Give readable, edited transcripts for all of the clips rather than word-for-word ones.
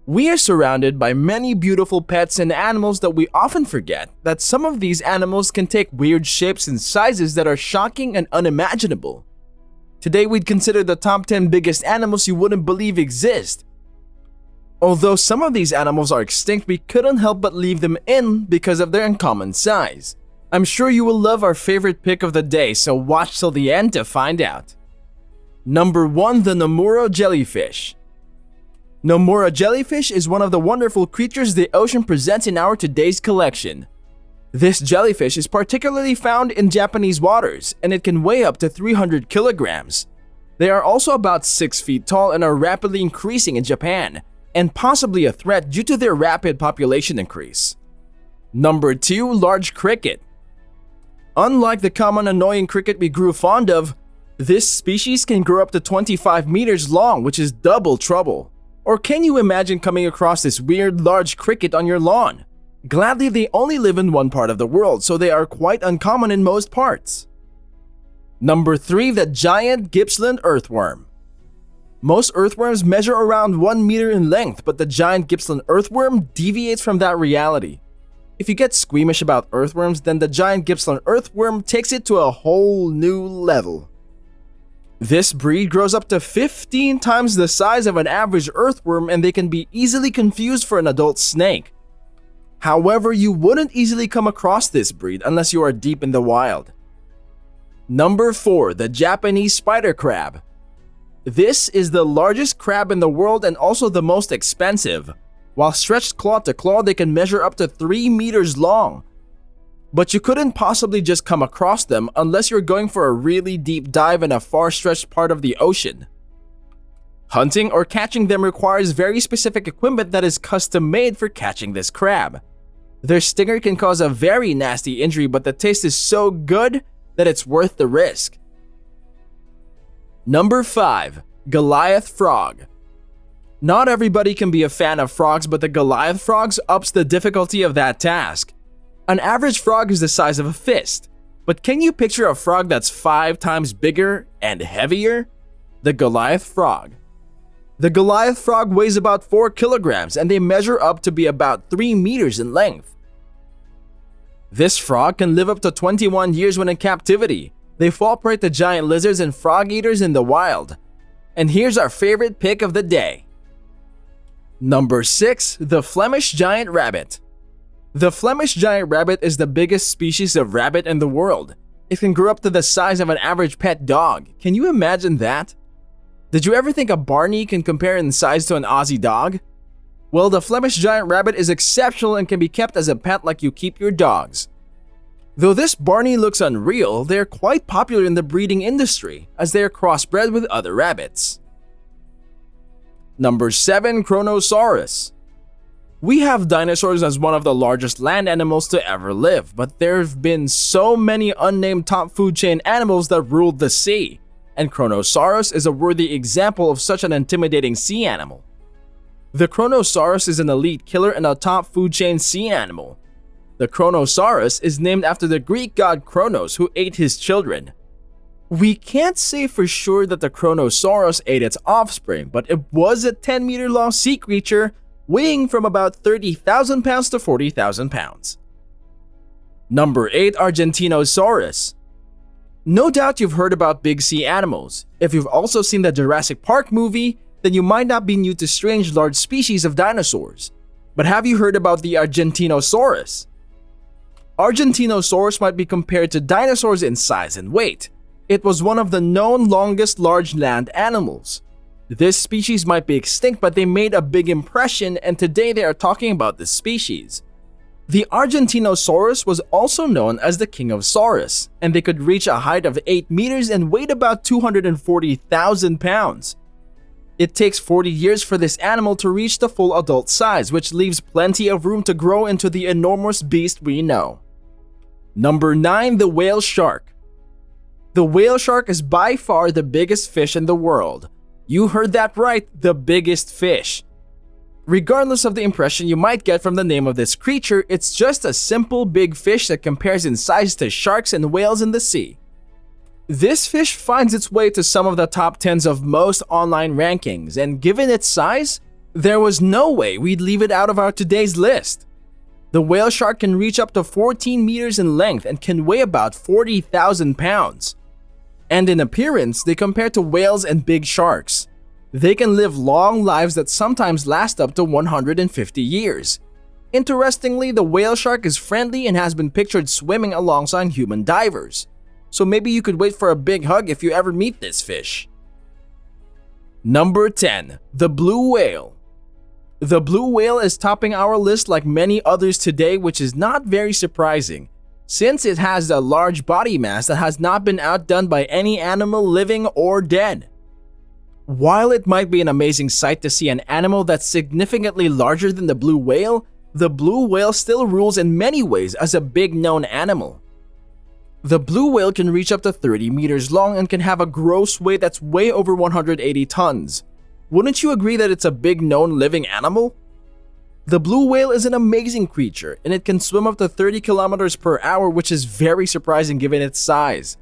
We are surrounded by many beautiful pets and animals that we often forget that some of these animals can take weird shapes and sizes that are shocking and unimaginable. Today we'd consider the top 10 biggest animals you wouldn't believe exist. Although some of these animals are extinct, we couldn't help but leave them in because of their uncommon size. I'm sure you will love our favorite pick of the day, so watch till the end to find out. Number 1. The NOMURA jellyfish. NOMURA jellyfish is one of the wonderful creatures the ocean presents in our today's collection. This jellyfish is particularly found in Japanese waters, and it can weigh up to 300 kilograms. They are also about 6 feet tall and are rapidly increasing in Japan, and possibly a threat due to their rapid population increase. Number 2. Large cricket. Unlike the common annoying cricket we grew fond of, this species can grow up to 25 meters long, which is double trouble. Or can you imagine coming across this weird large cricket on your lawn? Gladly, they only live in one part of the world, so they are quite uncommon in most parts. Number 3. The giant Gippsland earthworm. Most earthworms measure around 1 meter in length, but the giant Gippsland earthworm deviates from that reality. If you get squeamish about earthworms, then the giant Gippsland earthworm takes it to a whole new level. This breed grows up to 15 times the size of an average earthworm, and they can be easily confused for an adult snake. However, you wouldn't easily come across this breed unless you are deep in the wild. Number 4. The Japanese spider crab. This is the largest crab in the world and also the most expensive. While stretched claw to claw, they can measure up to 3 meters long. But you couldn't possibly just come across them unless you're going for a really deep dive in a far-stretched part of the ocean. Hunting or catching them requires very specific equipment that is custom-made for catching this crab. Their stinger can cause a very nasty injury, but the taste is so good that it's worth the risk. Number 5. Goliath frog. Not everybody can be a fan of frogs, but the Goliath frogs ups the difficulty of that task. An average frog is the size of a fist, but can you picture a frog that's 5 times bigger and heavier? The Goliath frog. The Goliath frog weighs about 4 kilograms and they measure up to be about 3 meters in length. This frog can live up to 21 years when in captivity. They fall prey to giant lizards and frog eaters in the wild. And here's our favorite pick of the day. Number 6. The Flemish giant rabbit. The Flemish giant rabbit is the biggest species of rabbit in the world. It can grow up to the size of an average pet dog. Can you imagine that? Did you ever think a Barney can compare in size to an Aussie dog? Well, the Flemish giant rabbit is exceptional and can be kept as a pet like you keep your dogs. Though this Barney looks unreal, they are quite popular in the breeding industry as they are crossbred with other rabbits. Number 7. KRONOSAURUS. We have dinosaurs as one of the largest land animals to ever live, but there have been so many unnamed top food chain animals that ruled the sea, and KRONOSAURUS is a worthy example of such an intimidating sea animal. The KRONOSAURUS is an elite killer and a top food chain sea animal. The KRONOSAURUS is named after the Greek god Kronos, who ate his children. We can't say for sure that the KRONOSAURUS ate its offspring, but it was a 10-meter long sea creature weighing from about 30,000 pounds to 40,000 pounds. Number 8. ARGENTINOSAURUS. No doubt you've heard about big sea animals. If you've also seen the Jurassic Park movie, then you might not be new to strange large species of dinosaurs. But have you heard about the ARGENTINOSAURUS? ARGENTINOSAURUS might be compared to dinosaurs in size and weight. It was one of the known longest large land animals. This species might be extinct, but they made a big impression, and today they are talking about this species. The ARGENTINOSAURUS was also known as the King of Saurus, and they could reach a height of 8 meters and weighed about 240,000 pounds. It takes 40 years for this animal to reach the full adult size, which leaves plenty of room to grow into the enormous beast we know. Number 9. The whale shark. The whale shark is by far the biggest fish in the world. You heard that right, the biggest fish. Regardless of the impression you might get from the name of this creature, it's just a simple big fish that compares in size to sharks and whales in the sea. This fish finds its way to some of the top 10s of most online rankings, and given its size, There was no way we'd leave it out of our today's list. The whale shark can reach up to 14 meters in length and can weigh about 40,000 pounds. And in appearance, they compare to whales and big sharks. They can live long lives that sometimes last up to 150 years. Interestingly, the whale shark is friendly and has been pictured swimming alongside human divers. So maybe you could wait for a big hug if you ever meet this fish. Number 10. The blue whale. The blue whale is topping our list like many others today, which is not very surprising, since it has a large body mass that has not been outdone by any animal living or dead. While it might be an amazing sight to see an animal that's significantly larger than the blue whale still rules in many ways as a big known animal. The blue whale can reach up to 30 meters long and can have a gross weight that's way over 180 tons. Wouldn't you agree that it's a big known living animal? The blue whale is an amazing creature, and it can swim up to 30 kilometers per hour, which is very surprising given its size.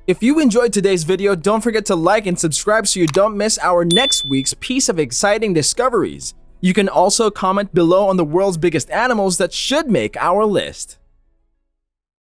If you enjoyed today's video, don't forget to like and subscribe so you don't miss our next week's piece of exciting discoveries. You can also comment below on the world's biggest animals that should make our list.